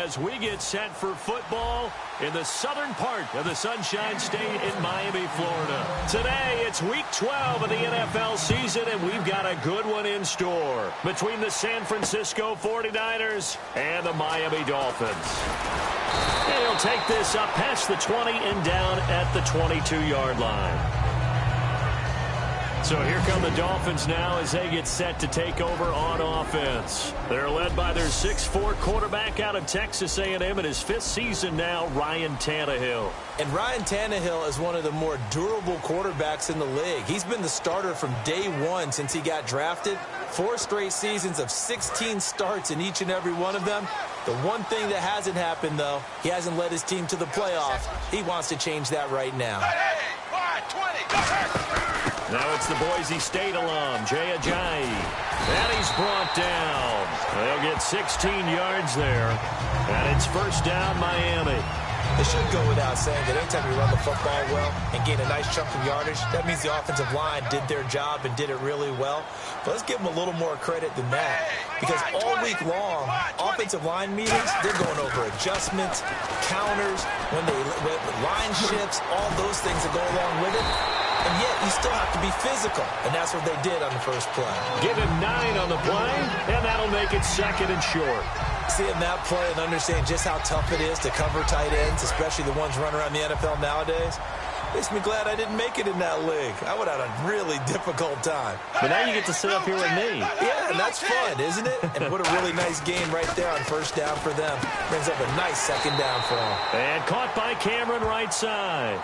as we get set for football in the southern part of the Sunshine State in Miami, Florida. Today, it's Week 12 of the NFL season, and we've got a good one in store between the San Francisco 49ers and the Miami Dolphins. And he'll take this up past the 20 and down at the 22-yard line. So here come the Dolphins now as they get set to take over on offense. They're led by their 6'4" quarterback out of Texas A&M in his 5th season now, Ryan Tannehill. And Ryan Tannehill is one of the more durable quarterbacks in the league. He's been the starter from day one since he got drafted. 4 straight seasons of 16 starts in each and every one of them. The one thing that hasn't happened, though, he hasn't led his team to the playoffs. He wants to change that right now. Now it's the Boise State alum, Jay Ajayi. And he's brought down. They'll get 16 yards there. And it's first down, Miami. It should go without saying that anytime you run the football well and gain a nice chunk of yardage, that means the offensive line did their job and did it really well. But let's give them a little more credit than that. Because all week long, offensive line meetings, they're going over adjustments, counters, when line shifts, all those things that go along with it. And yet, you still have to be physical. And that's what they did on the first play. Give him 9 on the play, and that'll make it 2nd and short. Seeing that play and understanding just how tough it is to cover tight ends, especially the ones running around the NFL nowadays, makes me glad I didn't make it in that league. I would have had a really difficult time. But now you get to sit up here with me. Yeah, and that's fun, isn't it? And what a really nice game right there on first down for them. Brings up a nice 2nd down for them. And caught by Cameron right side.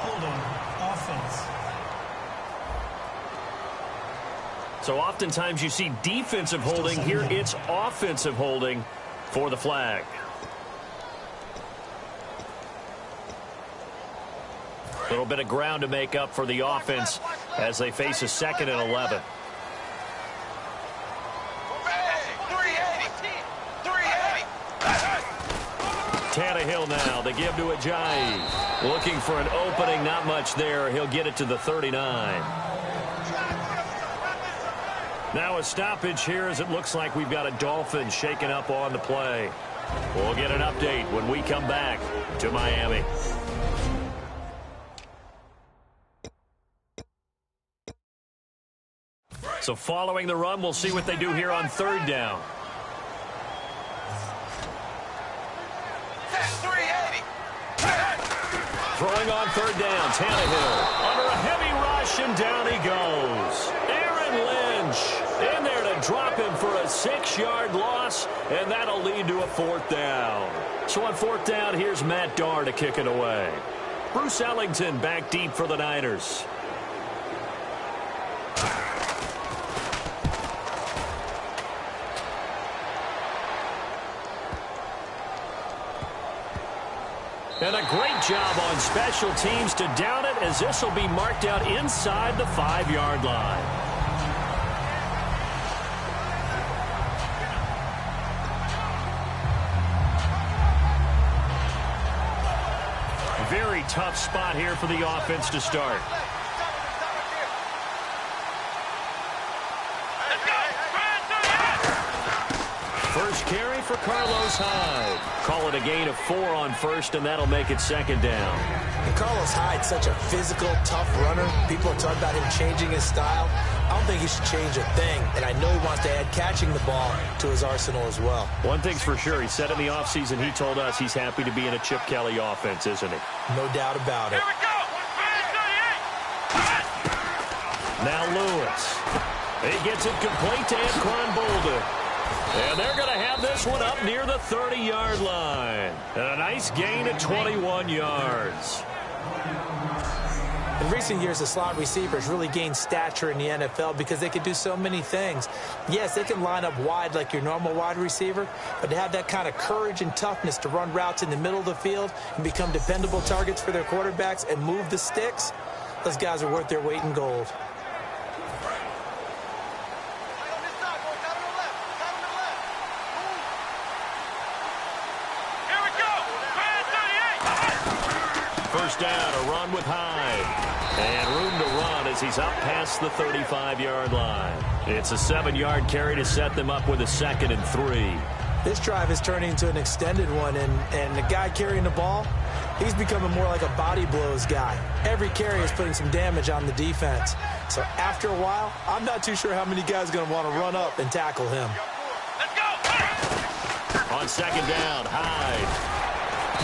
Holding offense. So oftentimes you see defensive holding. Here it's offensive holding for the flag. A little bit of ground to make up for the offense as they face a 2nd and 11. Tannehill now, they give to Ajayi. Looking for an opening, not much there. He'll get it to the 39. Now a stoppage here as it looks like we've got a Dolphin shaken up on the play. We'll get an update when we come back to Miami. So following the run, we'll see what they do here on 3rd down. Throwing on 3rd down, Tannehill under a heavy rush, and down he goes. Aaron Lynch in there to drop him for a 6-yard loss, and that'll lead to a 4th down. So on 4th down, here's Matt Darr to kick it away. Bruce Ellington back deep for the Niners. And a great job on special teams to down it, as this will be marked out inside the 5-yard line. Very tough spot here for the offense to start. First carry for Carlos Hyde. Call it a gain of 4 on 1st, and that'll make it 2nd down. And Carlos Hyde's such a physical, tough runner. People are talking about him changing his style. I don't think he should change a thing, and I know he wants to add catching the ball to his arsenal as well. One thing's for sure, he said in the offseason he told us he's happy to be in a Chip Kelly offense, isn't he? No doubt about it. Here we go. Now Lewis. He gets it complete to Anquan Boldin. And they're going to have this one up near the 30-yard line. And a nice gain of 21 yards. In recent years, the slot receivers really gained stature in the NFL because they can do so many things. Yes, they can line up wide like your normal wide receiver, but to have that kind of courage and toughness to run routes in the middle of the field and become dependable targets for their quarterbacks and move the sticks, those guys are worth their weight in gold. first down, a run with Hyde. And room to run as he's up past the 35-yard line. It's a 7-yard carry to set them up with a 2nd and 3. This drive is turning into an extended one, and the guy carrying the ball, he's becoming more like a body blows guy. Every carry is putting some damage on the defense. So after a while, I'm not too sure how many guys are going to want to run up and tackle him. On 2nd down, Hyde.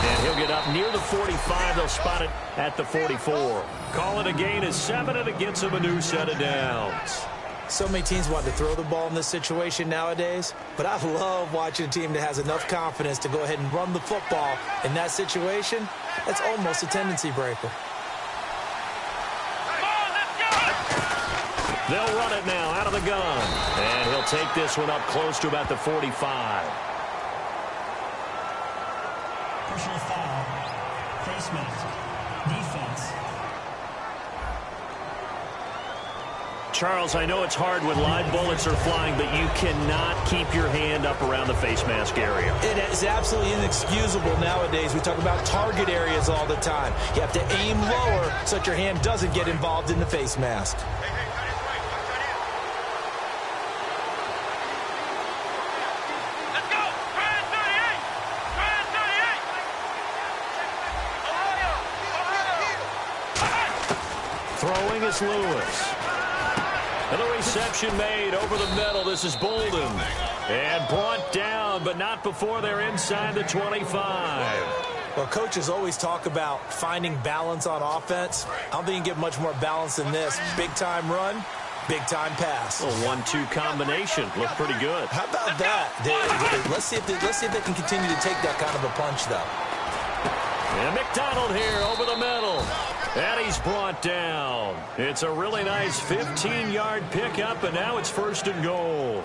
And he'll get up near the 45. They'll spot it at the 44. Call it a gain of 7, and it gets him a new set of downs. So many teams want to throw the ball in this situation nowadays, but I love watching a team that has enough confidence to go ahead and run the football. In that situation, that's almost a tendency breaker. They'll run it now out of the gun. And he'll take this one up close to about the 45. Personal foul. Face mask. Defense. Charles, I know it's hard when live bullets are flying, but you cannot keep your hand up around the face mask area. It is absolutely inexcusable nowadays. We talk about target areas all the time. You have to aim lower so that your hand doesn't get involved in the face mask. Throwing is Lewis. And the reception made over the middle. This is Bolden. And brought down, but not before they're inside the 25. Well, coaches always talk about finding balance on offense. I don't think you can get much more balance than this. Big-time run, big-time pass. A 1-2 combination. Looked pretty good. How about that? Let's see if they can continue to take that kind of a punch, though. And McDonald here over the middle. And he's brought down. It's a really nice 15-yard pickup, and now it's 1st and goal.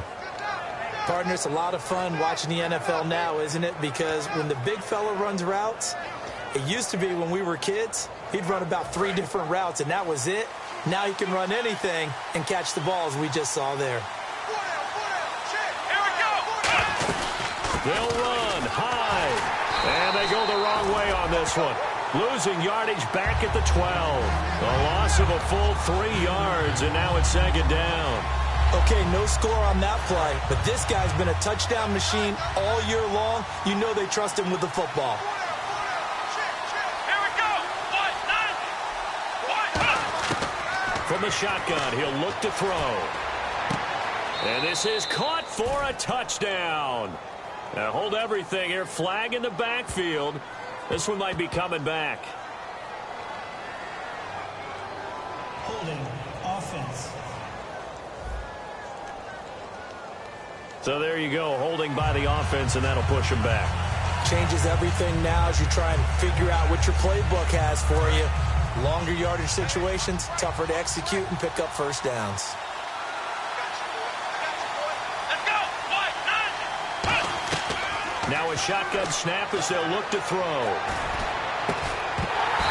Partner, it's a lot of fun watching the NFL now, isn't it? Because when the big fella runs routes, it used to be when we were kids, he'd run about 3 different routes, and that was it. Now he can run anything and catch the balls we just saw there. They'll run high, and they go the wrong way on this one. Losing yardage back at the 12. A loss of a full 3 yards, and now it's 2nd down. Okay, no score on that play, but this guy's been a touchdown machine all year long. You know they trust him with the football. Here we go. From the shotgun, he'll look to throw. And this is caught for a touchdown. Now hold everything here. Flag in the backfield. This one might be coming back. Holding offense. So there you go, holding by the offense, and that'll push him back. Changes everything now as you try and figure out what your playbook has for you. Longer yardage situations, tougher to execute and pick up first downs. Now a shotgun snap as they'll look to throw.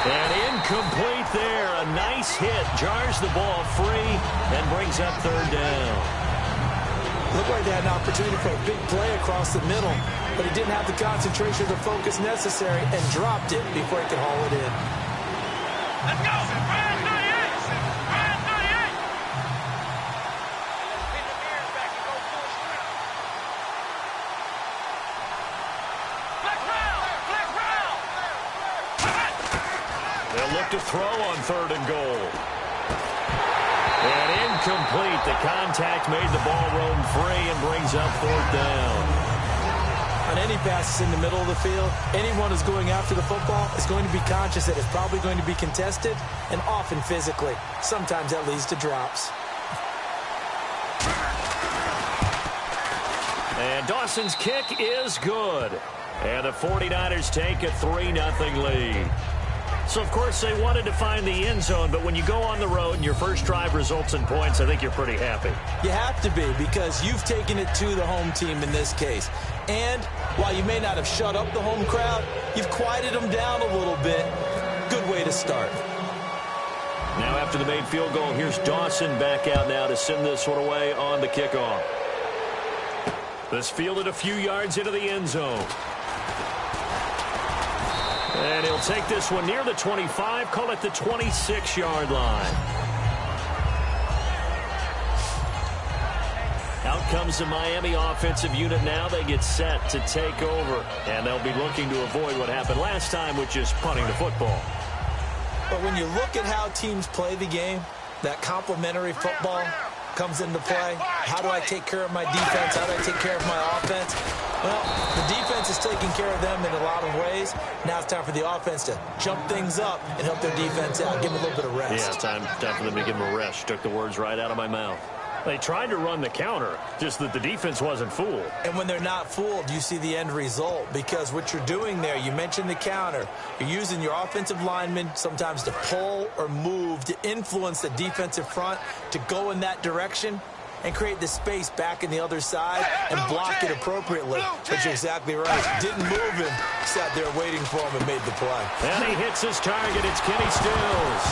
And incomplete there. A nice hit. Jars the ball free and brings up 3rd down. Looked like they had an opportunity for a big play across the middle, but he didn't have the concentration or the focus necessary and dropped it before he could haul it in. Let's go. Ryan 38. Ryan 38. They'll look to throw on 3rd and goal. And incomplete. The contact made the ball roam free and brings up 4th down. On any passes in the middle of the field, anyone who's going after the football is going to be conscious that it's probably going to be contested and often physically. Sometimes that leads to drops. And Dawson's kick is good. And the 49ers take a 3-0 lead. So, of course, they wanted to find the end zone, but when you go on the road and your first drive results in points, I think you're pretty happy. You have to be, because you've taken it to the home team in this case. And while you may not have shut up the home crowd, you've quieted them down a little bit. Good way to start. Now, after the made field goal, here's Dawson back out now to send this one away on the kickoff. This fielded a few yards into the end zone. And he'll take this one near the 25, call it the 26-yard line. Out comes the Miami offensive unit now. They get set to take over, and they'll be looking to avoid what happened last time, which is punting the football. But when you look at how teams play the game, that complementary football comes into play. How do I take care of my defense? How do I take care of my offense? Well, the defense is taking care of them in a lot of ways. Now it's time for the offense to jump things up and help their defense out. Give them a little bit of rest. Yeah, time for them to give them a rest. You took the words right out of my mouth. They tried to run the counter, just that the defense wasn't fooled. And when they're not fooled, you see the end result. Because what you're doing there, you mentioned the counter. You're using your offensive linemen sometimes to pull or move to influence the defensive front to go in that direction and create the space back in the other side and block it appropriately. But you're exactly right. Didn't move him. Sat there waiting for him and made the play. And he hits his target. It's Kenny Stills.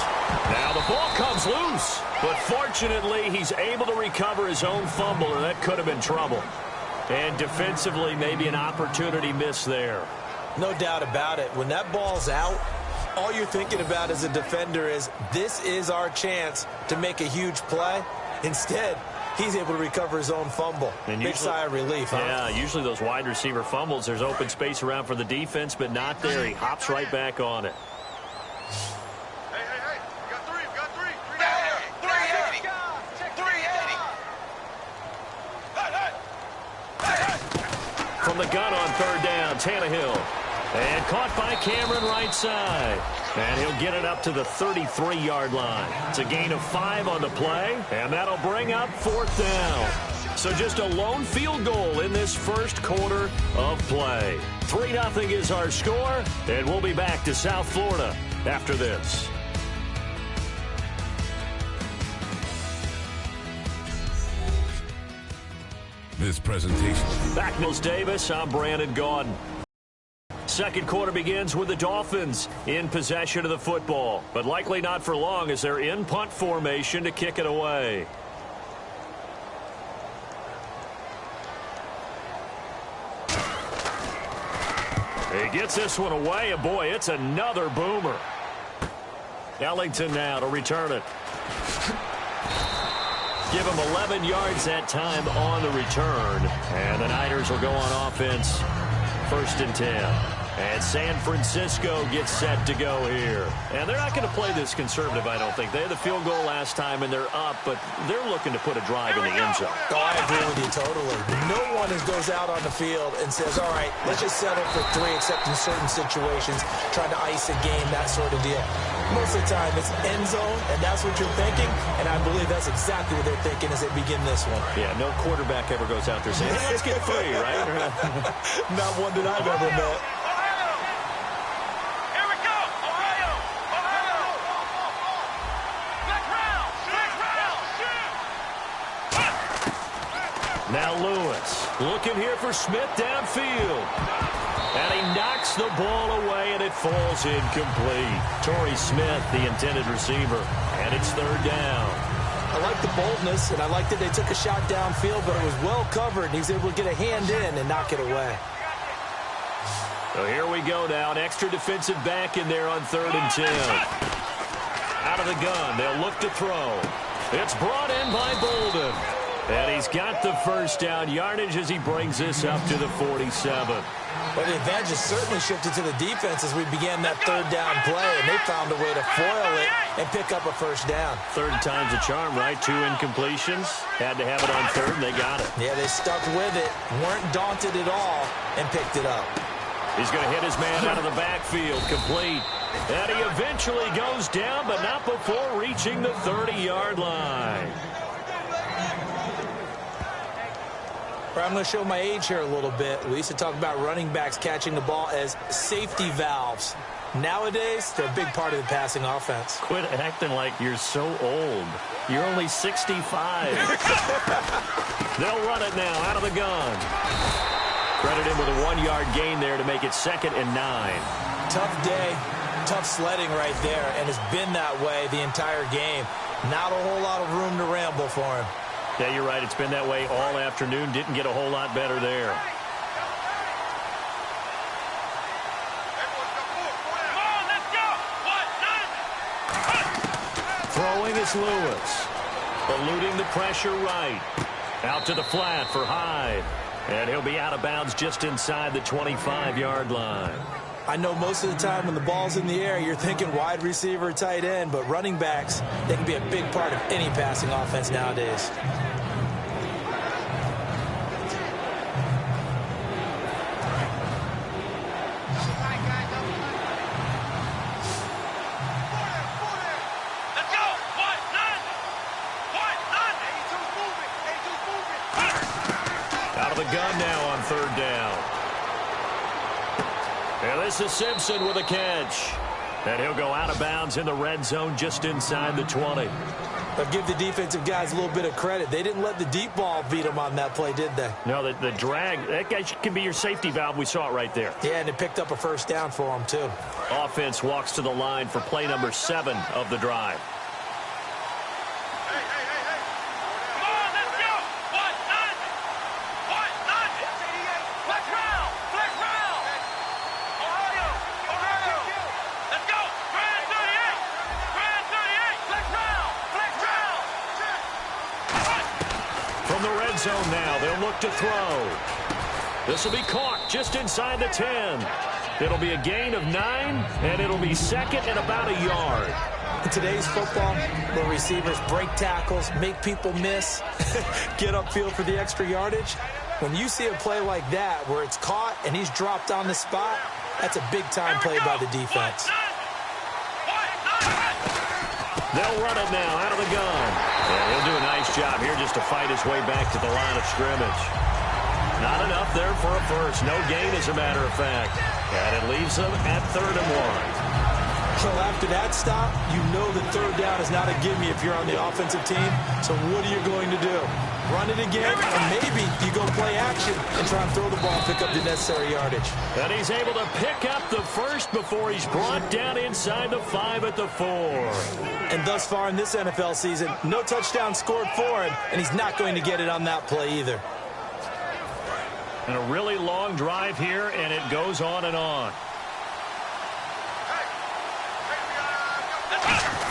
Now the ball comes loose. But fortunately, he's able to recover his own fumble, or that could have been trouble. And defensively, maybe an opportunity miss there. No doubt about it. When that ball's out, all you're thinking about as a defender is, this is our chance to make a huge play. Instead, he's able to recover his own fumble. And big sigh of relief, huh? Yeah, usually those wide receiver fumbles, there's open space around for the defense, but not there. He hops right back on it. From the gun on third down, Tannehill. And caught by Cameron right side. And he'll get it up to the 33-yard line. It's a gain of 5 on the play, and that'll bring up fourth down. So just a lone field goal in this first quarter of play. 3-0 is our score, and we'll be back to South Florida after this. This presentation. Back Mills Davis, I'm Brandon Gaudin. Second quarter begins with the Dolphins in possession of the football, but likely not for long as they're in punt formation to kick it away. He gets this one away, and boy, it's another boomer. Ellington now to return it. Give him 11 yards that time on the return. And the Niners will go on offense. 1st and 10. And San Francisco gets set to go here. And they're not going to play this conservative, I don't think. They had the field goal last time, and they're up, but they're looking to put a drive in the end zone. Oh, I agree with you totally. No one goes out on the field and says, all right, let's just settle for 3, except in certain situations, trying to ice a game, that sort of deal. Most of the time, it's end zone, and that's what you're thinking, and I believe that's exactly what they're thinking as they begin this one. Yeah, no quarterback ever goes out there saying, hey, let's get free, right? Not one that I've ever met. Now Lewis looking here for Smith downfield. And he knocks the ball away, and it falls incomplete. Torrey Smith, the intended receiver, and it's third down. I like the boldness, and I like that they took a shot downfield, but it was well covered, and he was able to get a hand in and knock it away. So here we go now. An extra defensive back in there on 3rd and 10. Out of the gun. They'll look to throw. It's brought in by Bolden. And he's got the first down yardage as he brings this up to the 47. But the advantage has certainly shifted to the defense as we began that third down play, and they found a way to foil it and pick up a first down. Third time's a charm, right? 2 incompletions. Had to have it on 3rd, and they got it. Yeah, they stuck with it, weren't daunted at all, and picked it up. He's going to hit his man out of the backfield, complete. And he eventually goes down, but not before reaching the 30-yard line. I'm going to show my age here a little bit. We used to talk about running backs catching the ball as safety valves. Nowadays, they're a big part of the passing offense. Quit acting like you're so old. You're only 65. They'll run it now out of the gun. Credit him with a 1-yard gain there to make it 2nd and 9. Tough day, tough sledding right there, and it's been that way the entire game. Not a whole lot of room to ramble for him. Yeah, you're right. It's been that way all afternoon. Didn't get a whole lot better there. Marcus Lewis. Eluding the pressure right. Out to the flat for Hyde. And he'll be out of bounds just inside the 25-yard line. I know most of the time when the ball's in the air, you're thinking wide receiver, tight end, but running backs, they can be a big part of any passing offense nowadays. Out of the gun now on third down. And this is Simpson with a catch. And he'll go out of bounds in the red zone just inside the 20. But give the defensive guys a little bit of credit. They didn't let the deep ball beat them on that play, did they? No, the drag, that guy can be your safety valve. We saw it right there. Yeah, and it picked up a first down for them, too. Offense walks to the line for play number 7 of the drive. Zone now. They'll look to throw. This will be caught just inside the 10. It'll be a gain of 9, and it'll be second and about a yard. In today's football, where receivers break tackles, make people miss, get upfield for the extra yardage, when you see a play like that where it's caught and he's dropped on the spot, that's a big-time play by the defense. They'll run it now out of the gun. And he'll do a nice job here just to fight his way back to the line of scrimmage. Not enough there for a first. No gain, as a matter of fact. And it leaves them at 3rd and 1. So after that stop, you know that third down is not a gimme if you're on the offensive team. So what are you going to do? Run it again, or maybe you go play action and try and throw the ball and pick up the necessary yardage. And he's able to pick up the first before he's brought down inside the 5 at the 4. And thus far in this NFL season, no touchdown scored for him, and he's not going to get it on that play either. And a really long drive here, and it goes on and on.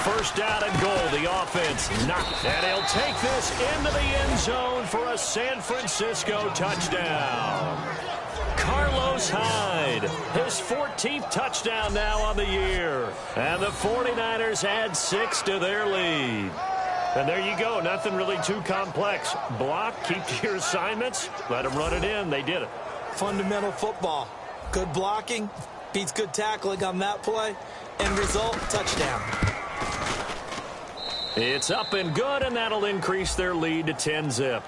First down and goal, the offense knocked. And he'll take this into the end zone for a San Francisco touchdown. Carlos Hyde, his 14th touchdown now on the year. And the 49ers add 6 to their lead. And there you go, nothing really too complex. Block, keep to your assignments, let them run it in. They did it. Fundamental football. Good blocking, beats good tackling on that play. End result, touchdown. It's up and good, and that'll increase their lead to 10-zip.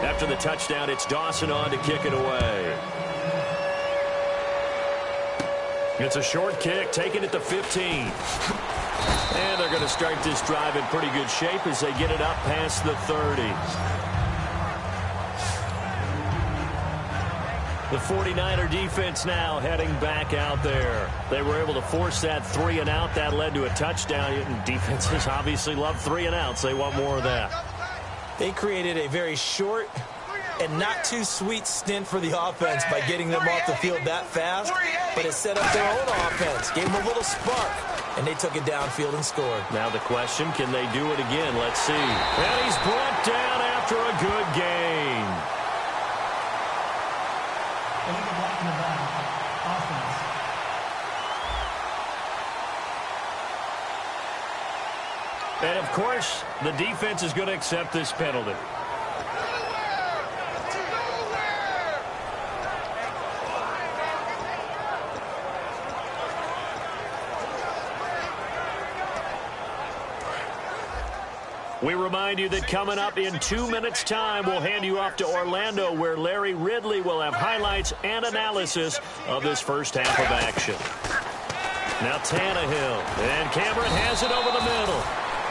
After the touchdown, it's Dawson on to kick it away. It's a short kick, taking it to 15. And they're going to start this drive in pretty good shape as they get it up past the 30. The 49er defense now heading back out there. They were able to force that 3 and out. That led to a touchdown. Defenses obviously love 3 and outs. They want more of that. They created a very short and not too sweet stint for the offense by getting them off the field that fast, but it set up their own offense, gave them a little spark, and they took it downfield and scored. Now the question, can they do it again? Let's see. And he's brought down after a good gain. And, of course, the defense is going to accept this penalty. We remind you that coming up in 2 minutes' time, we'll hand you off to Orlando, where Larry Ridley will have highlights and analysis of this first half of action. Now Tannehill, and Cameron has it over the middle.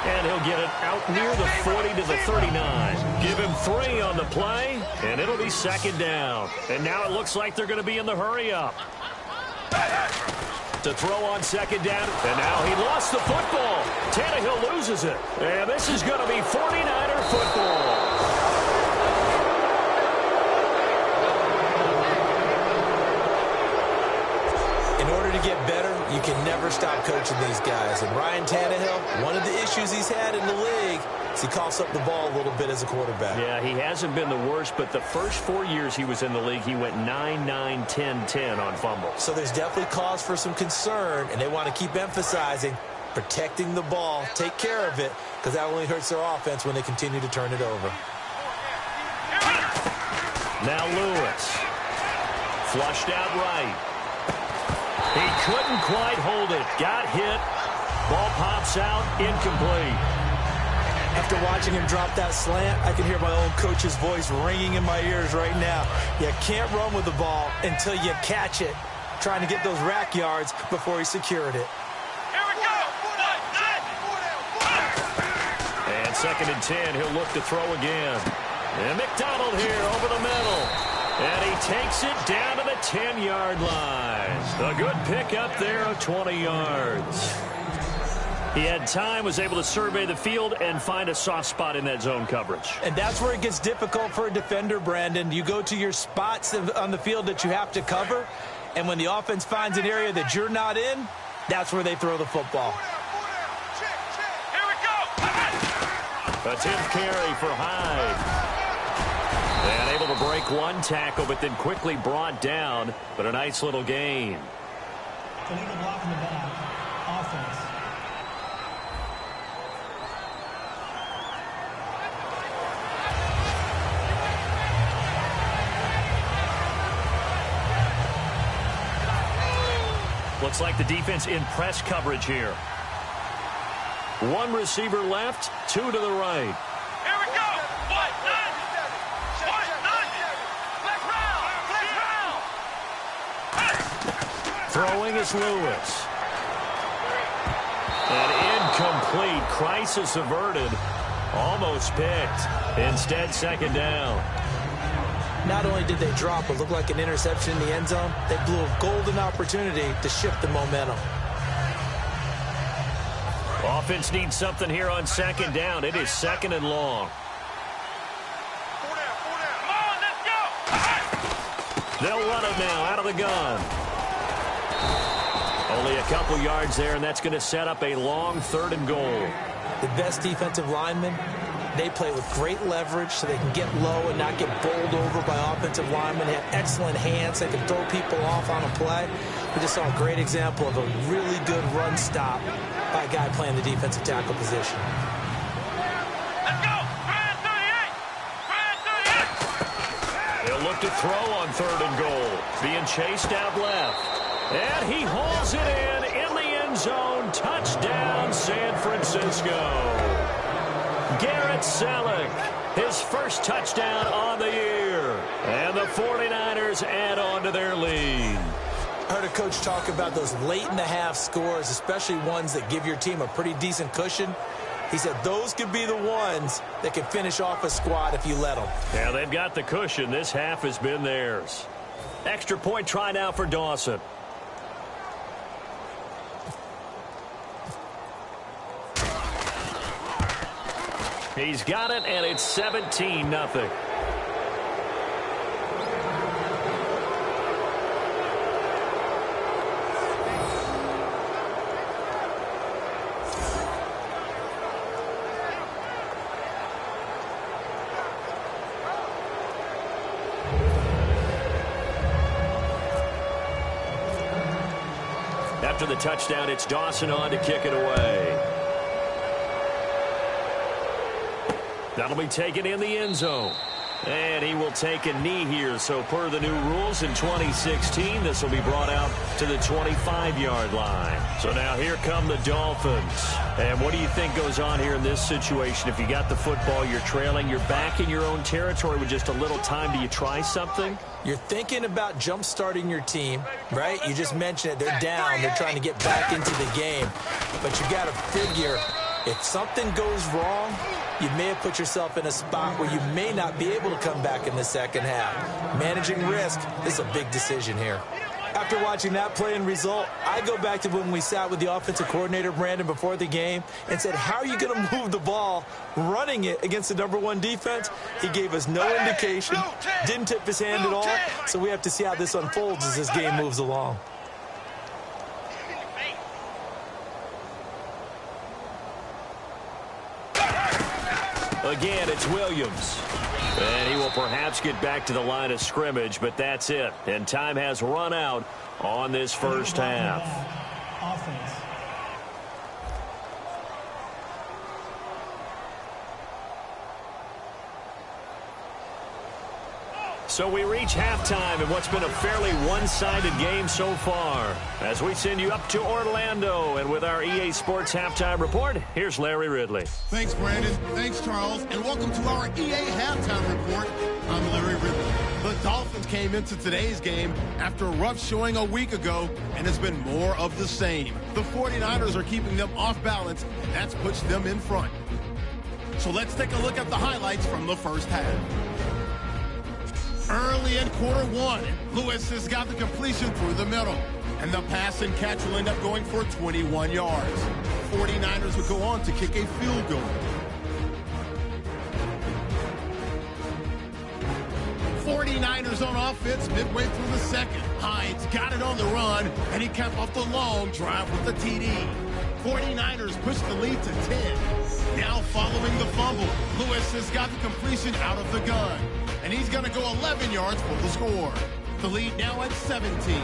And he'll get it out near the 40 to the 39. Give him 3 on the play, and it'll be second down. And now it looks like they're going to be in the hurry up. To throw on second down, and now he lost the football. Tannehill loses it, and this is going to be 49er football. In order to get better, you can never stop coaching these guys. And Ryan Tannehill, one of the issues he's had in the league is he coughs up the ball a little bit as a quarterback. Yeah, he hasn't been the worst, but the first 4 years he was in the league, he went 9-9-10-10 on fumbles. So there's definitely cause for some concern, and they want to keep emphasizing protecting the ball, take care of it, because that only hurts their offense when they continue to turn it over. Now Lewis. Flushed out right. He couldn't quite hold it. Got hit. Ball pops out. Incomplete. After watching him drop that slant, I can hear my own coach's voice ringing in my ears right now. You can't run with the ball until you catch it. Trying to get those rack yards before he secured it. Here we go. And 2nd and 10. He'll look to throw again. And McDonald here over the middle. And he takes it down to the 10-yard line. A good pick up there of 20 yards. He had time, was able to survey the field and find a soft spot in that zone coverage. And that's where it gets difficult for a defender, Brandon. You go to your spots on the field that you have to cover, and when the offense finds an area that you're not in, that's where they throw the football. Here we go. A 10th carry for Hyde. And able to break one tackle, but then quickly brought down. But a nice little gain. Illegal block in the back. Offense. Looks like the defense in press coverage here. One receiver left, 2 to the right. Here we go. Throwing is Lewis. And incomplete. Crisis averted. Almost picked. Instead, 2nd down. Not only did they drop what looked like an interception in the end zone, they blew a golden opportunity to shift the momentum. Offense needs something here on 2nd down. It is 2nd and long. Come on, let's go. They'll run it now out of the gun. Only a couple yards there, and that's going to set up a long 3rd and goal. The best defensive linemen, they play with great leverage so they can get low and not get bowled over by offensive linemen. They have excellent hands. They can throw people off on a play. We just saw a great example of a really good run stop by a guy playing the defensive tackle position. Let's go. Ryan 38. They'll look to throw on 3rd and goal. Being chased out left. And he hauls it in the end zone. Touchdown, San Francisco. Garrett Selleck, his first touchdown on the year. And the 49ers add on to their lead. I heard a coach talk about those late-in-the-half scores, especially ones that give your team a pretty decent cushion. He said those could be the ones that could finish off a squad if you let them. Yeah, they've got the cushion. This half has been theirs. Extra point try now for Dawson. He's got it, and it's 17-0. After the touchdown, it's Dawson on to kick it away. That'll be taken in the end zone. And he will take a knee here. So per the new rules in 2016, this will be brought out to the 25-yard line. So now here come the Dolphins. And what do you think goes on here in this situation? If you got the football, you're trailing, you're back in your own territory with just a little time. Do you try something? You're thinking about jump-starting your team, right? You just mentioned it. They're down. They're trying to get back into the game. But you got to figure if something goes wrong, you may have put yourself in a spot where you may not be able to come back in the second half. Managing risk, this is a big decision here. after watching that play and result, I go back to when we sat with the offensive coordinator, Brandon, before the game and said, how are you going to move the ball running it against the #1 defense? He gave us no indication, didn't tip his hand at all, so we have to see how this unfolds as this game moves along. Again, it's Williams. And he will perhaps get back to the line of scrimmage, but that's it. And time has run out on this first half. Offense. So we reach halftime in what's been a fairly one-sided game so far. As we send you up to Orlando, and with our EA Sports Halftime Report, here's Larry Ridley. Thanks, Brandon. Thanks, Charles. And welcome to our EA Halftime Report. I'm Larry Ridley. The Dolphins came into today's game after a rough showing a week ago, and it's been more of the same. The 49ers are keeping them off balance, and that's pushed them in front. So let's take a look at the highlights from the first half. Early in quarter one, Lewis has got the completion through the middle, and the pass and catch will end up going for 21 yards. 49ers would go on to kick a field goal. 49ers on offense midway through the second. Hines got it on the run, and he capped off the long drive with the TD. 49ers push the lead to 10. Now following the fumble, Lewis has got the completion out of the gun, and he's going to go 11 yards for the score. The lead now at 17.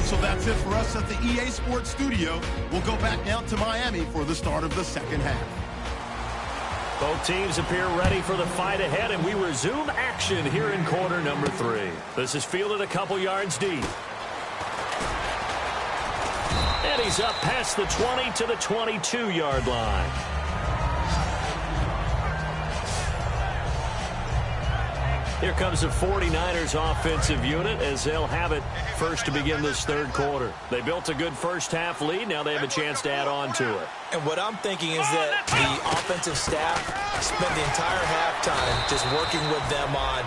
So that's it for us at the EA Sports Studio. We'll go back now to Miami for the start of the second half. Both teams appear ready for the fight ahead, and we resume action here in quarter number 3. This is fielded a couple yards deep. And he's up past the 20 to the 22-yard line. Here comes the 49ers offensive unit as they'll have it first to begin this third quarter. They built a good first half lead. Now they have a chance to add on to it. And what I'm thinking is that the offensive staff spent the entire halftime just working with them on,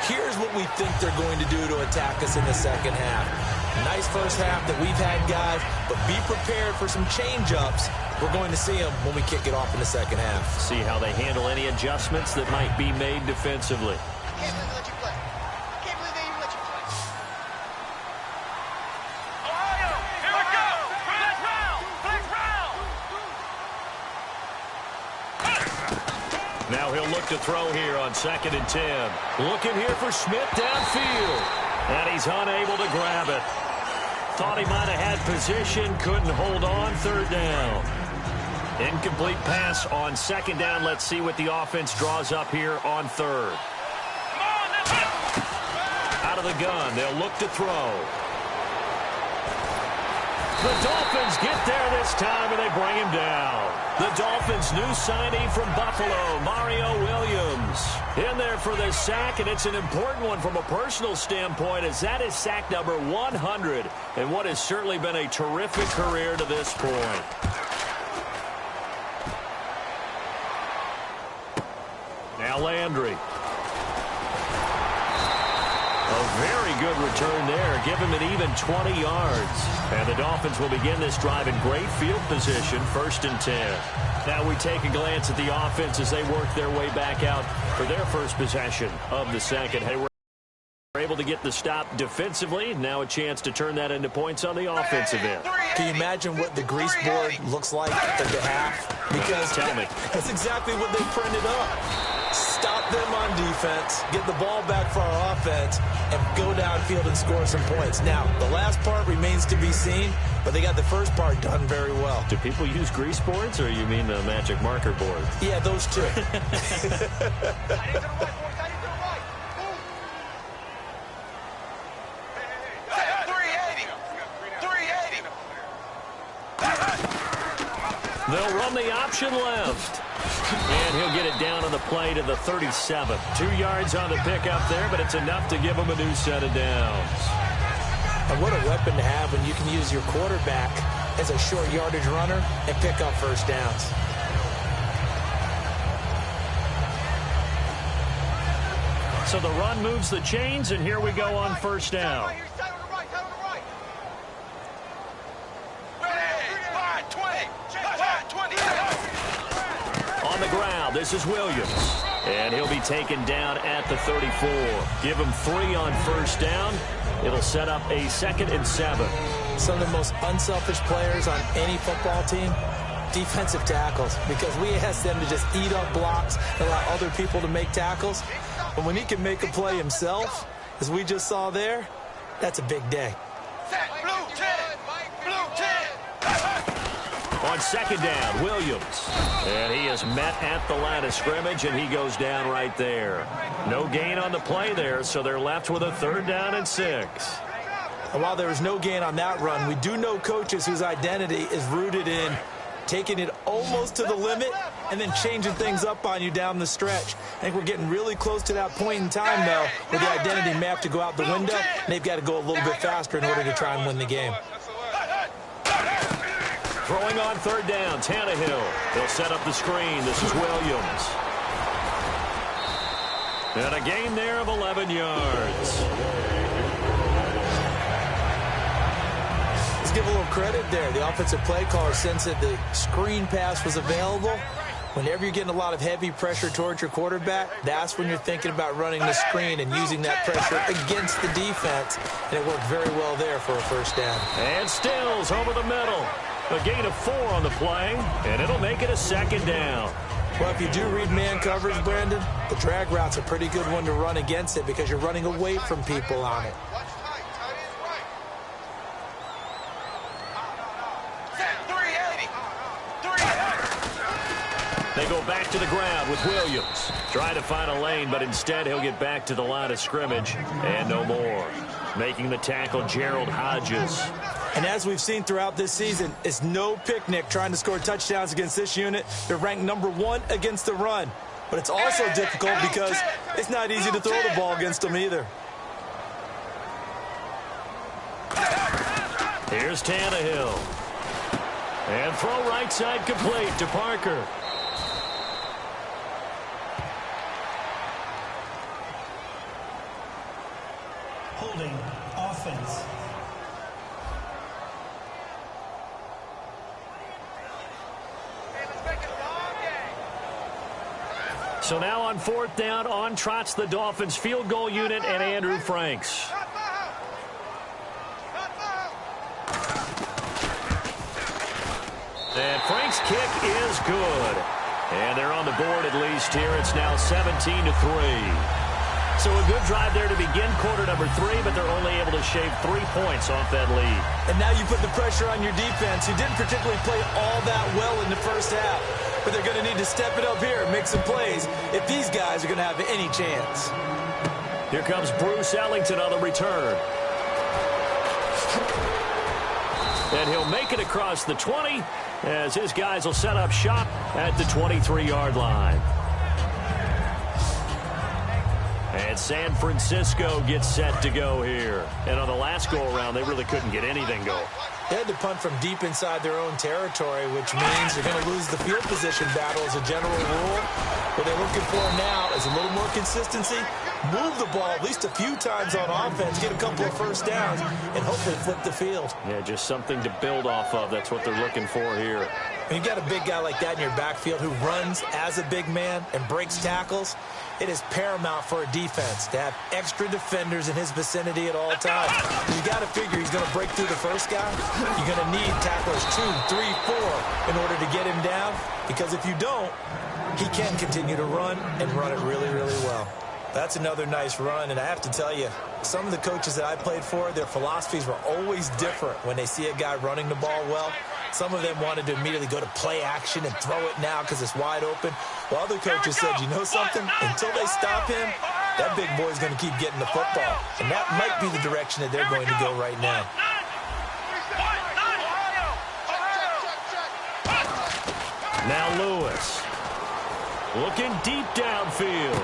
here's what we think they're going to do to attack us in the second half. Nice first half that we've had, guys, but be prepared for some change-ups. We're going to see them when we kick it off in the second half. See how they handle any adjustments that might be made defensively. I can't believe they let you play. I can't believe they even let you play. Ohio, here we go. Flex round. Flex round. Now he'll look to throw here on 2nd and 10. Looking here for Smith downfield. And he's unable to grab it. Thought he might have had position, couldn't hold on. 3rd down. Incomplete pass on 2nd down. Let's see what the offense draws up here on 3rd. Out of the gun, they'll look to throw. The Dolphins get there this time, and they bring him down. The Dolphins' new signee from Buffalo, Mario Williams, in there for the sack, and it's an important one from a personal standpoint, as that is sack number 100, and what has certainly been a terrific career to this point. Now Landry. A very good return there. Give him an even 20 yards. And the Dolphins will begin this drive in great field position, 1st and 10. Now we take a glance at the offense as they work their way back out for their first possession of the second. Hey, we're able to get the stop defensively. Now a chance to turn that into points on the offensive end. Can you imagine what the grease board looks like at the half? Because tell me. That's exactly what they printed up. Stop them on defense, get the ball back for our offense, and go downfield and score some points. Now, the last part remains to be seen, but they got the first part done very well. Do people use grease boards, or you mean the magic marker board? Yeah, those two. They'll run the option left. And he'll get it down on the play to the 37. 2 yards on the pickup there, but it's enough to give him a new set of downs. And what a weapon to have when you can use your quarterback as a short yardage runner and pick up first downs. So the run moves the chains, and here we go on first down. On the ground, this is Williams. And he'll be taken down at the 34. Give him 3 on first down. It'll set up a 2nd and 7. Some of the most unselfish players on any football team, defensive tackles, because we ask them to just eat up blocks and allow other people to make tackles. But when he can make a play himself, as we just saw there, that's a big day. On 2nd down, Williams. And he is met at the line of scrimmage, and he goes down right there. No gain on the play there, so they're left with a 3rd down and 6. And while there was no gain on that run, we do know coaches whose identity is rooted in taking it almost to the limit and then changing things up on you down the stretch. I think we're getting really close to that point in time, though, where the identity may have to go out the window, and they've got to go a little bit faster in order to try and win the game. Throwing on 3rd down, Tannehill. He'll set up the screen. This is Williams. And a gain there of 11 yards. Let's give a little credit there. The offensive play caller sensed that the screen pass was available. Whenever you're getting a lot of heavy pressure towards your quarterback, that's when you're thinking about running the screen and using that pressure against the defense. And it worked very well there for a 1st down. And Stills over the middle. A gain of 4 on the play, and it'll make it a 2nd down. Well, if you do read man coverage, Brandon, the drag route's a pretty good one to run against it because you're running away from people on it. They go back to the ground with Williams. Try to find a lane, but instead he'll get back to the line of scrimmage and no more. Making the tackle, Gerald Hodges. And as we've seen throughout this season, it's no picnic trying to score touchdowns against this unit. They're ranked #1 against the run. But it's also difficult because it's not easy to throw the ball against them either. Here's Tannehill. And throw right side complete to Parker. Holding offense. So now on 4th down, on trots the Dolphins field goal unit and Andrew Franks. And Franks' kick is good. And they're on the board at least here. It's now 17-3. So a good drive there to begin quarter number 3, but they're only able to shave 3 points off that lead. And now you put the pressure on your defense, who didn't particularly play all that well in the first half. But they're going to need to step it up here and make some plays if these guys are going to have any chance. Here comes Bruce Ellington on the return. And he'll make it across the 20 as his guys will set up shop at the 23-yard line. And San Francisco gets set to go here. And on the last go-around, they really couldn't get anything going. They had to punt from deep inside their own territory, which means they're going to lose the field position battle as a general rule. What they're looking for now is a little more consistency, move the ball at least a few times on offense, get a couple of 1st downs, and hopefully flip the field. Yeah, just something to build off of. That's what they're looking for here. When you got a big guy like that in your backfield who runs as a big man and breaks tackles, it is paramount for a defense to have extra defenders in his vicinity at all times. You got to figure he's going to break through the first guy. You're going to need tacklers 2, 3, 4 in order to get him down, because if you don't, he can continue to run and run it really, really well. That's another nice run, and I have to tell you, some of the coaches that I played for, their philosophies were always different when they see a guy running the ball well. Some of them wanted to immediately go to play action and throw it now because it's wide open. While other coaches said, you know something? Until they stop him, that big boy's going to keep getting the football. And that might be the direction that they're going to go right now. Now Lewis. Looking deep downfield.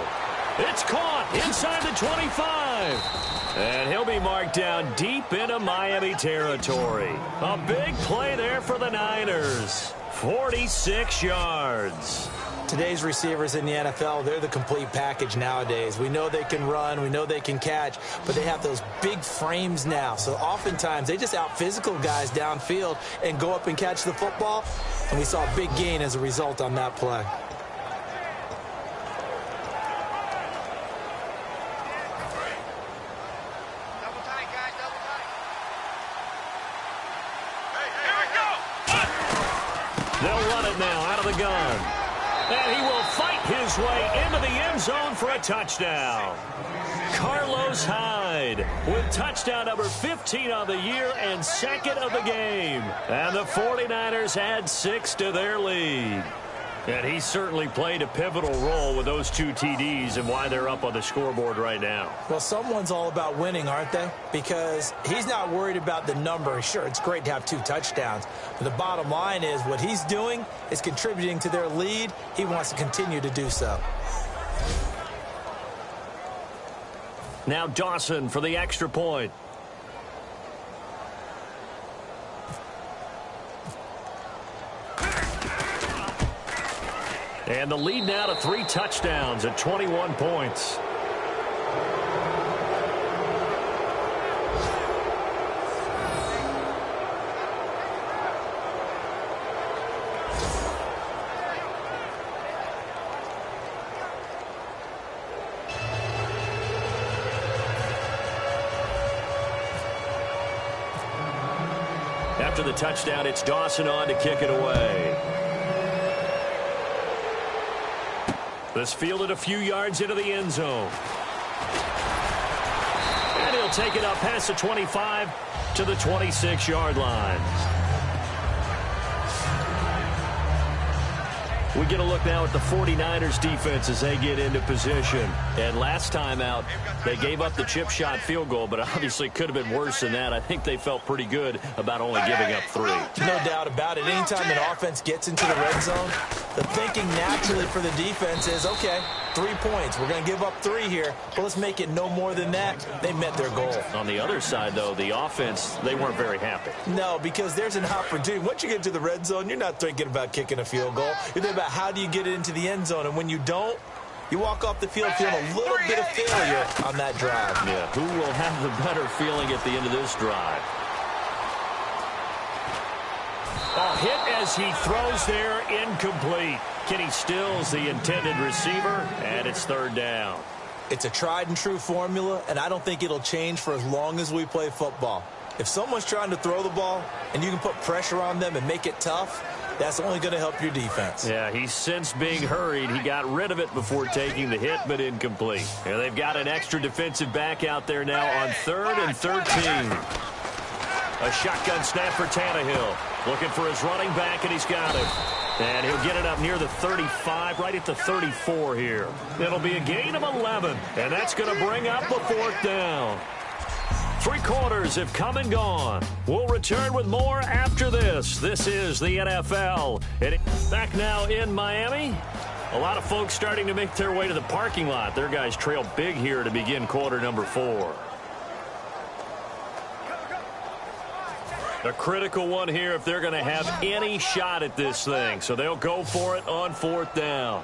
It's caught inside the 25. And he'll be marked down deep into Miami territory. A big play there for the Niners. 46 yards. Today's receivers in the NFL, they're the complete package nowadays. We know they can run, we know they can catch, but they have those big frames now. So oftentimes they just out-physical guys downfield and go up and catch the football. And we saw a big gain as a result on that play. They'll run it now out of the gun. And he will fight his way into the end zone for a touchdown. Carlos Hyde with touchdown number 15 on the year and second of the game. And the 49ers add 6 to their lead. And he certainly played a pivotal role with those 2 TDs and why they're up on the scoreboard right now. Well, someone's all about winning, aren't they? Because he's not worried about the number. Sure, it's great to have 2 touchdowns. But the bottom line is what he's doing is contributing to their lead. He wants to continue to do so. Now Dawson for the extra point. And the lead now to 3 touchdowns at 21 points. After the touchdown, it's Dawson on to kick it away. This fielded a few yards into the end zone. And he'll take it up past the 25 to the 26-yard line. We get a look now at the 49ers defense as they get into position. And last time out, they gave up the chip shot field goal, but obviously could have been worse than that. I think they felt pretty good about only giving up 3. No doubt about it. Anytime an offense gets into the red zone, the thinking naturally for the defense is, okay, 3 points. We're going to give up 3 here, but let's make it no more than that. They met their goal. On the other side, though, the offense, they weren't very happy. No, because there's an opportunity. Once you get to the red zone, you're not thinking about kicking a field goal. You're thinking about how do you get it into the end zone, and when you don't, you walk off the field feeling a little bit of failure on that drive. Yeah, who will have the better feeling at the end of this drive? A hit as he throws there, incomplete. Kenny Stills, the intended receiver, and it's 3rd down. It's a tried and true formula, and I don't think it'll change for as long as we play football. If someone's trying to throw the ball and you can put pressure on them and make it tough, that's only going to help your defense. Yeah, he's since being hurried. He got rid of it before taking the hit, but incomplete. And they've got an extra defensive back out there now on 3rd and 13. A shotgun snap for Tannehill. Looking for his running back, and he's got it. And he'll get it up near the 35, right at the 34 here. It'll be a gain of 11, and that's going to bring up the 4th down. 3 quarters have come and gone. We'll return with more after this. This is the NFL. And back now in Miami. A lot of folks starting to make their way to the parking lot. Their guys trail big here to begin quarter number 4. A critical one here if they're going to have any shot at this thing. So they'll go for it on 4th down.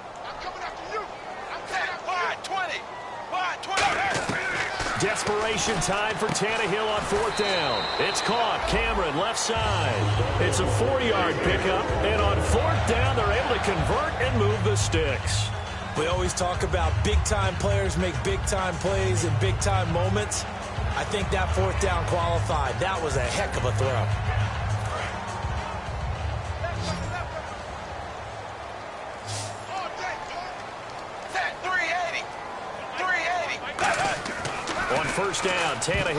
Desperation time for Tannehill on 4th down. It's caught. Cameron left side. It's a 4-yard pickup. And on 4th down, they're able to convert and move the sticks. We always talk about big-time players make big-time plays in big-time moments. I think that 4th down qualified. That was a heck of a throw. On 1st down, Tannehill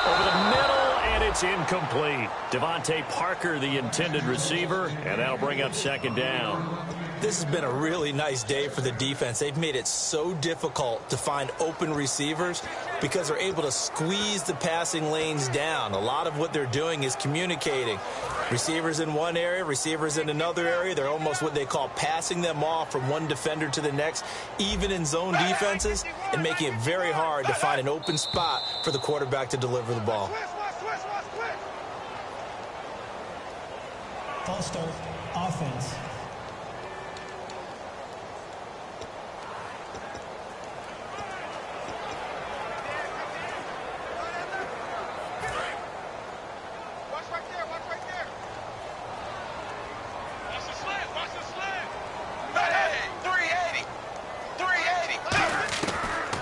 over the middle, and it's incomplete. Devontae Parker, the intended receiver, and that'll bring up 2nd down. This has been a really nice day for the defense. They've made it so difficult to find open receivers because they're able to squeeze the passing lanes down. A lot of what they're doing is communicating. Receivers in one area, receivers in another area. They're almost what they call passing them off from one defender to the next, even in zone defenses, and making it very hard to find an open spot for the quarterback to deliver the ball. False start, offense.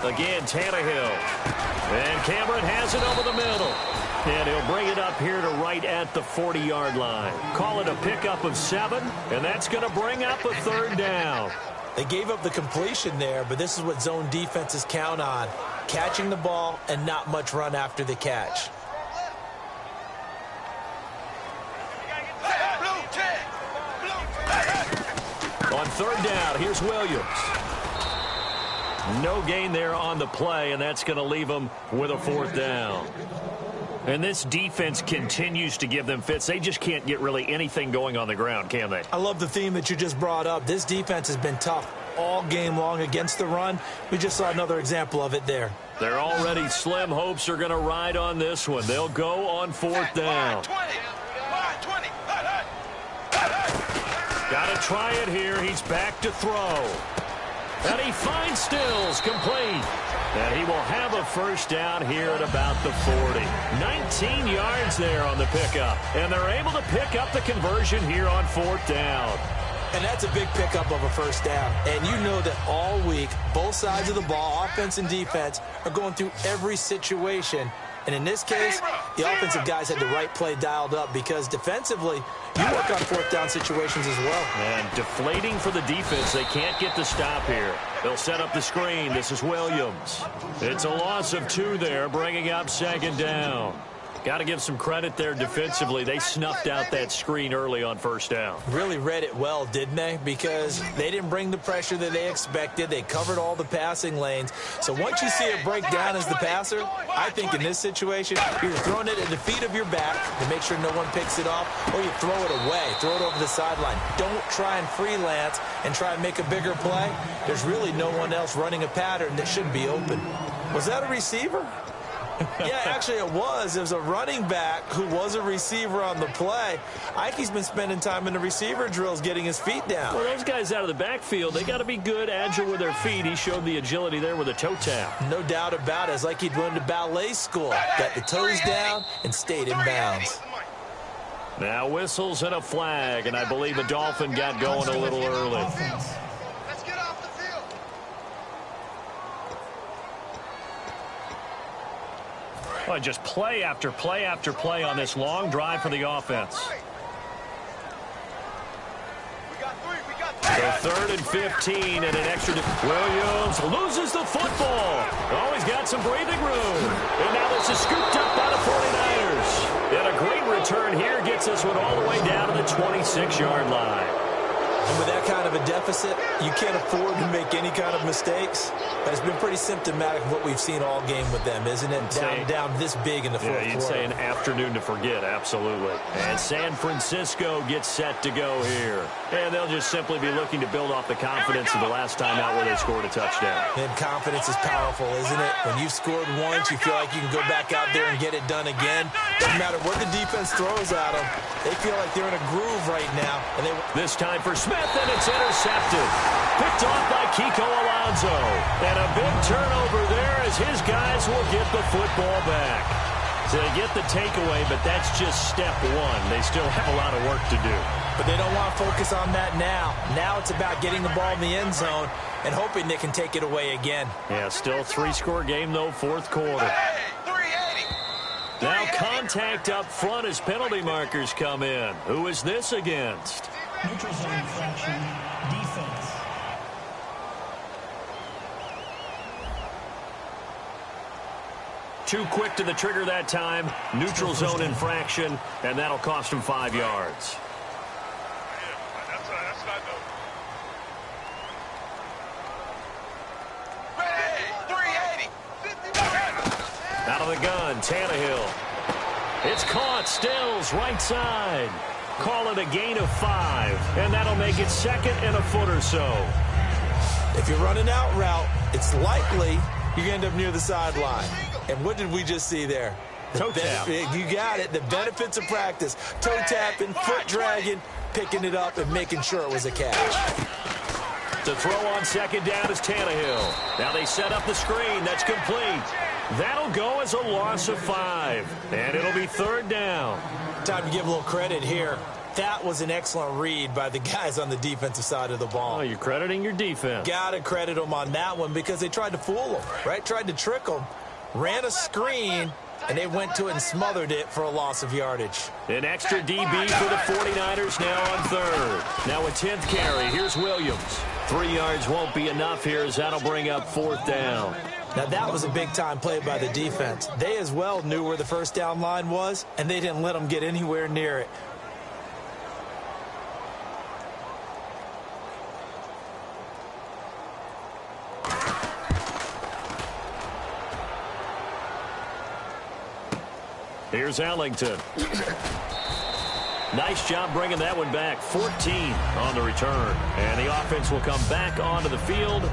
Again, Tannehill. And Cameron has it over the middle. And he'll bring it up here to right at the 40-yard line. Call it a pickup of 7, and that's going to bring up a 3rd down. They gave up the completion there, but this is what zone defenses count on. Catching the ball and not much run after the catch. On 3rd down, here's Williams. No gain there on the play, and that's going to leave them with a 4th down. And this defense continues to give them fits. They just can't get really anything going on the ground, can they? I love the theme that you just brought up. This defense has been tough all game long against the run. We just saw another example of it there. They're already slim hopes are going to ride on this one. They'll go on 4th down. Got to try it here. He's back to throw. And he finds Stills, complete. And he will have a 1st down here at about the 40. 19 yards there on the pickup. And they're able to pick up the conversion here on 4th down. And that's a big pickup of a 1st down. And you know that all week, both sides of the ball, offense and defense, are going through every situation. And in this case, the offensive guys had the right play dialed up because defensively, you work on 4th down situations as well. And deflating for the defense. They can't get the stop here. They'll set up the screen. This is Williams. It's a loss of 2 there, bringing up 2nd down. Got to give some credit there defensively. They snuffed out that screen early on 1st down. Really read it well, didn't they? Because they didn't bring the pressure that they expected. They covered all the passing lanes. So once you see it break down as the passer, I think in this situation, you're throwing it at the feet of your back to make sure no one picks it off, or you throw it away, throw it over the sideline. Don't try and freelance and try and make a bigger play. There's really no one else running a pattern that should be open. Was that a receiver? Yeah, actually it was. It was a running back who was a receiver on the play. Ikey's been spending time in the receiver drills getting his feet down. Well, those guys out of the backfield, they got to be good, agile with their feet. He showed the agility there with a toe tap. No doubt about it. It's like he'd went to ballet school. Got the toes down and stayed in bounds. Now whistles and a flag, and I believe the Dolphin got going a little early. Well, just play after play after play on this long drive for the offense. So 3rd and 15 and an extra. Williams loses the football. Oh, he's got some breathing room. And now this is scooped up by the 49ers. And a great return here gets this one all the way down to the 26-yard line. And with that kind of a deficit, you can't afford to make any kind of mistakes. But it's been pretty symptomatic of what we've seen all game with them, isn't it? Down this big in the fourth quarter. You'd say an afternoon to forget, absolutely. And San Francisco gets set to go here. And they'll just simply be looking to build off the confidence of the last time out where they scored a touchdown. And confidence is powerful, isn't it? When you've scored once, you feel like you can go back out there and get it done again. Doesn't matter what the defense throws at them. They feel like they're in a groove right now. And this time for Smith, and it's intercepted. Picked off by Kiko Alonso. And a big turnover there as his guys will get the football back. So they get the takeaway, but that's just step one. They still have a lot of work to do. But they don't want to focus on that now. Now it's about getting the ball in the end zone and hoping they can take it away again. Yeah, still 3-score game, though, fourth quarter. Now contact up front as penalty markers come in. Who is this against? Neutral zone infraction, defense. Too quick to the trigger that time. Neutral zone infraction, and that'll cost him 5 yards. Out of the gun, Tannehill. It's caught, Stills, right side. Call it a gain of 5, and that'll make it 2nd and a foot or so. If you're running out route, it's likely you're going to end up near the sideline. And what did we just see there? Toe tap. You got it. The benefits of practice. Toe tapping, foot dragging, picking it up, and making sure it was a catch. To throw on 2nd down is Tannehill. Now they set up the screen. That's complete. That'll go as a loss of 5. And it'll be 3rd down. Time to give a little credit here. That was an excellent read by the guys on the defensive side of the ball. Oh, you're crediting your defense. Got to credit them on that one because they tried to fool them, right? Tried to trick them, ran a screen, and they went to it and smothered it for a loss of yardage. An extra DB for the 49ers now on third. Now a 10th carry. Here's Williams. 3 yards won't be enough here as that'll bring up 4th down. Now, that was a big-time play by the defense. They as well knew where the first down line was, and they didn't let them get anywhere near it. Here's Ellington. Nice job bringing that one back. 14 on the return. And the offense will come back onto the field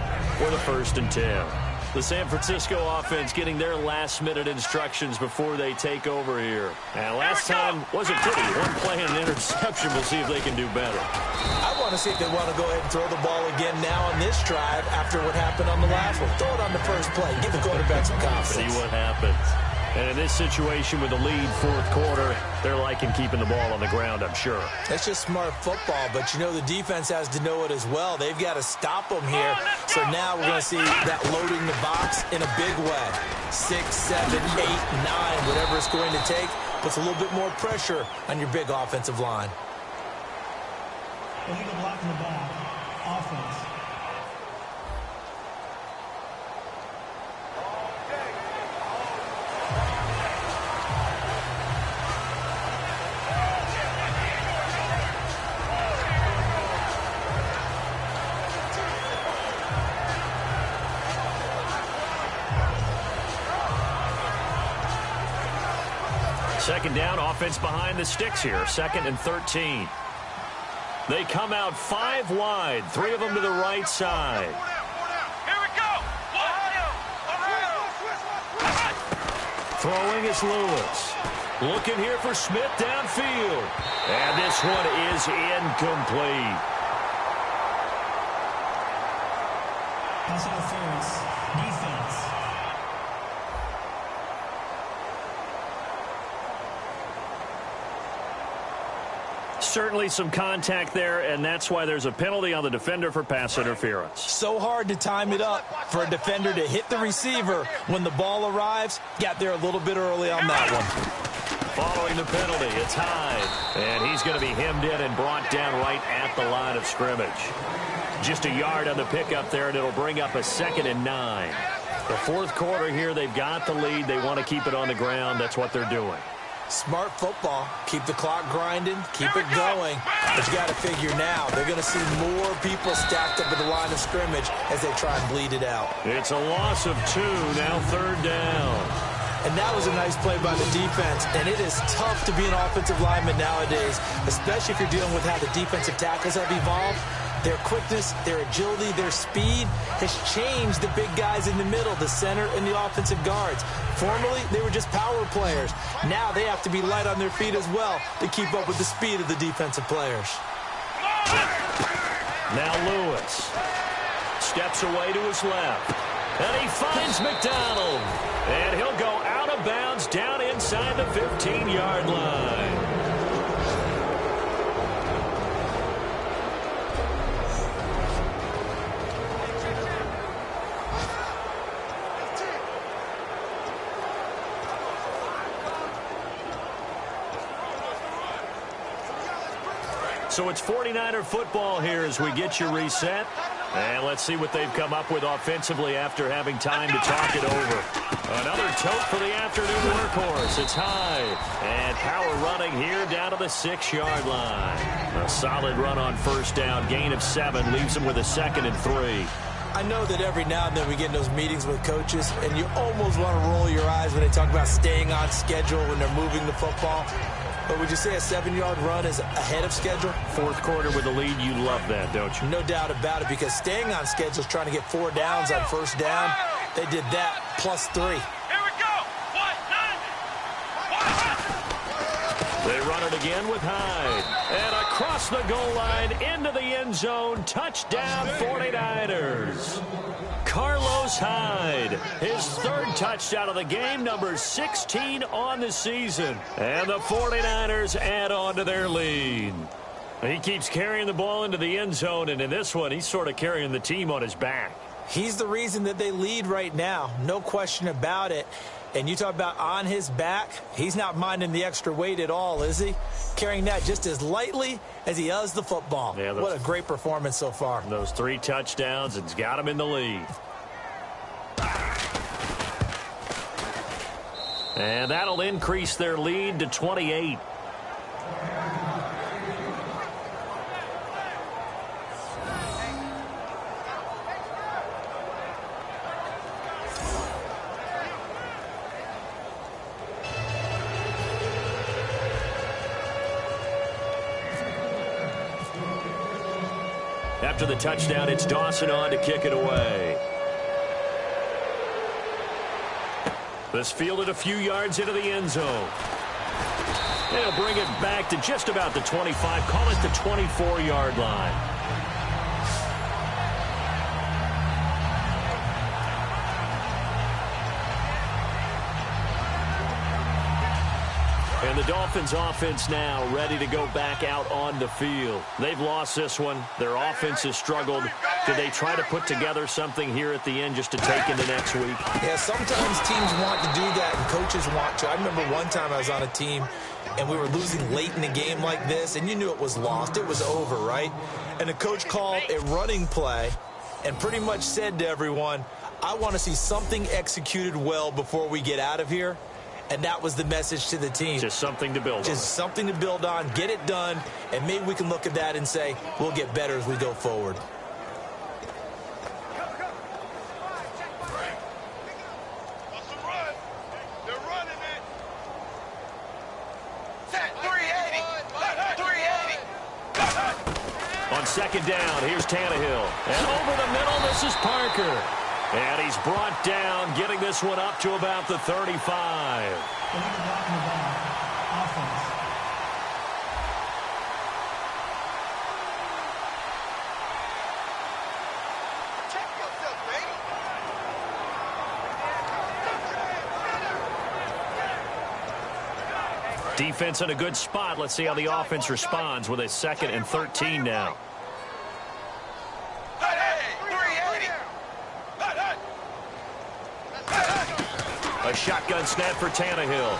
for the 1st and 10. The San Francisco offense getting their last-minute instructions before they take over here. And last time wasn't pretty. One play and an interception. We'll see if they can do better. I want to see if they want to go ahead and throw the ball again now on this drive after what happened on the last one. Throw it on the first play. Give the quarterback some confidence. See what happens. And in this situation with the lead 4th quarter, they're liking keeping the ball on the ground, I'm sure. That's just smart football, but you know the defense has to know it as well. They've got to stop them here. So now we're going to see that loading the box in a big way. 6, 7, 8, 9, whatever it's going to take, puts a little bit more pressure on your big offensive line. Illegal block in the back. Offense. Second down, offense behind the sticks here. 2nd and 13. They come out 5 wide, 3 of them to the right side. Here we go. Throwing is Lewis. Looking here for Smith downfield. And this one is incomplete. Pass interference. Defense. Certainly some contact there, and that's why there's a penalty on the defender for pass interference. So hard to time it up for a defender to hit the receiver when the ball arrives. Got there a little bit early on that one. Following the penalty, it's Hyde, and he's going to be hemmed in and brought down right at the line of scrimmage. Just a yard on the pickup there, and it'll bring up a 2nd and 9. The 4th quarter here, they've got the lead. They want to keep it on the ground. That's what they're doing. Smart football. Keep the clock grinding. Keep it going. But you got to figure now they're going to see more people stacked up at the line of scrimmage as they try and bleed it out. It's a loss of 2. Now 3rd down. And that was a nice play by the defense. And it is tough to be an offensive lineman nowadays, especially if you're dealing with how the defensive tackles have evolved. Their quickness, their agility, their speed has changed the big guys in the middle, the center, and the offensive guards. Formerly, they were just power players. Now they have to be light on their feet as well to keep up with the speed of the defensive players. Now Lewis steps away to his left. And he finds McDonald. And he'll go out of bounds down inside the 15-yard line. So it's 49er football here as we get you reset. And let's see what they've come up with offensively after having time to talk it over. Another tote for the afternoon workhorse. It's Hyde. And power running here down to the 6-yard line. A solid run on 1st down. Gain of 7 leaves them with a 2nd and 3. I know that every now and then we get in those meetings with coaches, and you almost want to roll your eyes when they talk about staying on schedule when they're moving the football. But would you say a 7-yard run is ahead of schedule? 4th quarter with the lead, you love that, don't you? No doubt about it, because staying on schedule is trying to get 4 downs on 1st down. They did that plus 3. Here we go. They run it again with Hyde. And across the goal line into the end zone. Touchdown 49ers. Carlos Hyde, his third touchdown of the game, number 16 on the season. And the 49ers add on to their lead. He keeps carrying the ball into the end zone, and in this one, he's sort of carrying the team on his back. He's the reason that they lead right now, no question about it. And you talk about on his back, he's not minding the extra weight at all, is he? Carrying that just as lightly as he does the football. Yeah, what a great performance so far. Those 3 touchdowns, it's got him in the lead. And that'll increase their lead to 28. After the touchdown, it's Dawson on to kick it away. This fielded a few yards into the end zone. They'll bring it back to just about the 25. Call it the 24-yard line. And the Dolphins offense now ready to go back out on the field. They've lost this one. Their offense has struggled. Do they try to put together something here at the end just to take into next week? Yeah, sometimes teams want to do that and coaches want to. I remember one time I was on a team and we were losing late in a game like this, and you knew it was lost. It was over, right? And the coach called a running play and pretty much said to everyone, I want to see something executed well before we get out of here. And that was the message to the team. Just something to build on. Just something to build on, get it done, and maybe we can look at that and say, we'll get better as we go forward. On second down, here's Tannehill. And over the middle, this is Parker. And he's brought down, getting this one up to about the 35. Defense in a good spot. Let's see how the offense responds with a 2nd and 13 now. A shotgun snap for Tannehill.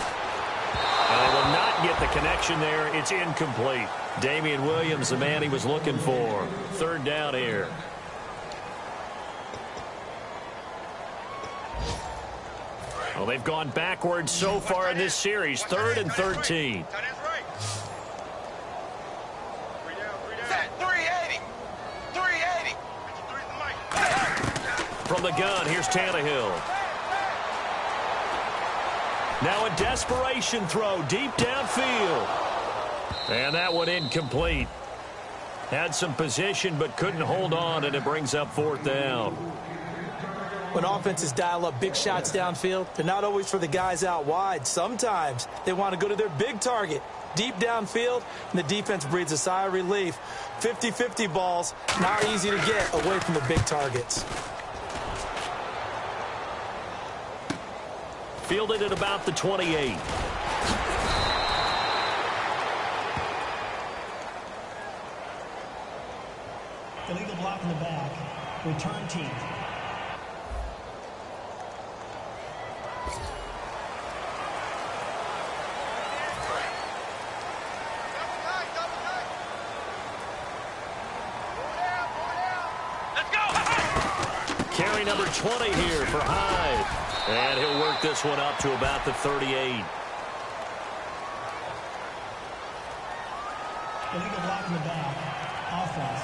And they will not get the connection there. It's incomplete. Damian Williams, the man he was looking for. 3rd down here. Well, they've gone backwards so far in this series. 3rd and 13. From the gun, here's Tannehill. Now a desperation throw deep downfield. And that one incomplete. Had some position but couldn't hold on, and it brings up 4th down. When offenses dial up big shots downfield, they're not always for the guys out wide. Sometimes they want to go to their big target, deep downfield, and the defense breathes a sigh of relief. 50-50 balls, not easy to get away from the big targets. Fielded at about the 28. Illegal block in the back. Return team. Let's go! Carry number 20 here for Hyde. And he'll work this one up to about the 38. Illegal block in the back. Offense.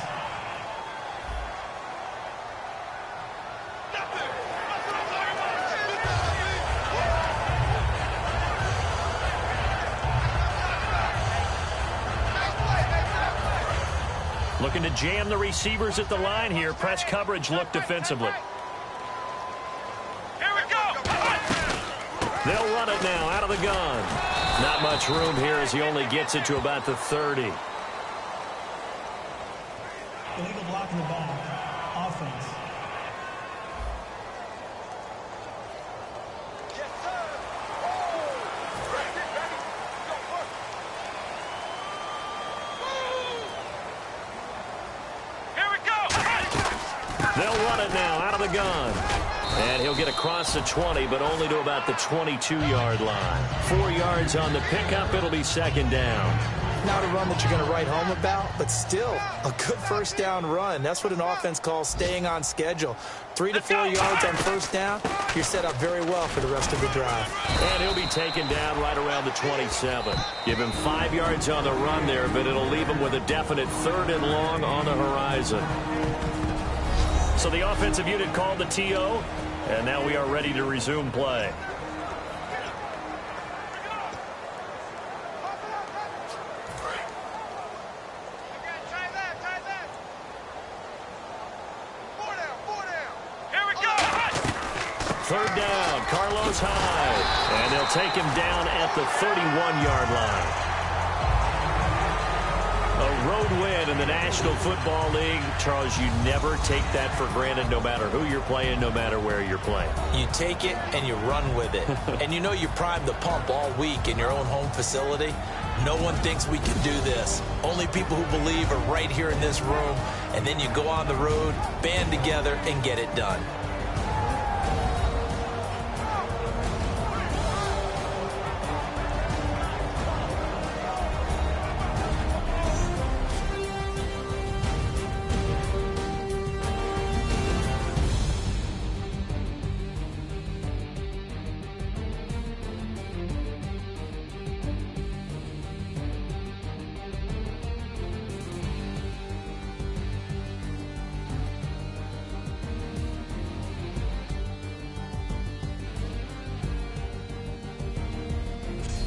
Looking to jam the receivers at the line here. Press coverage look defensively. They'll run it now out of the gun. Not much room here as he only gets it to about the 30. Illegal block in the back. Offense. They'll run it now out of the gun. And he'll get across the 20, but only to about the 22-yard line. 4 yards on the pickup. It'll be second down. Not a run that you're going to write home about, but still a good first down run. That's what an offense calls staying on schedule. 3 to 4 yards on first down, you're set up very well for the rest of the drive. And he'll be taken down right around the 27. Give him 5 yards on the run there, but it'll leave him with a definite 3rd and long on the horizon. So the offensive unit called the TO, and now we are ready to resume play. Third down, Carlos Hyde. And they'll take him down at the 31-yard line. A road win in the National Football League. Charles, you never take that for granted no matter who you're playing, no matter where you're playing. You take it and you run with it. And you know you primed the pump all week in your own home facility. No one thinks we can do this. Only people who believe are right here in this room. And then you go on the road, band together, and get it done.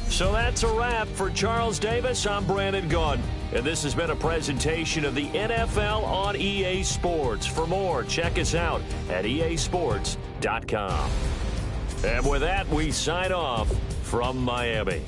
So that's a wrap for Charles Davis. I'm Brandon Gaudin, and this has been a presentation of the NFL on EA Sports. For more, check us out at easports.com. And with that, we sign off from Miami.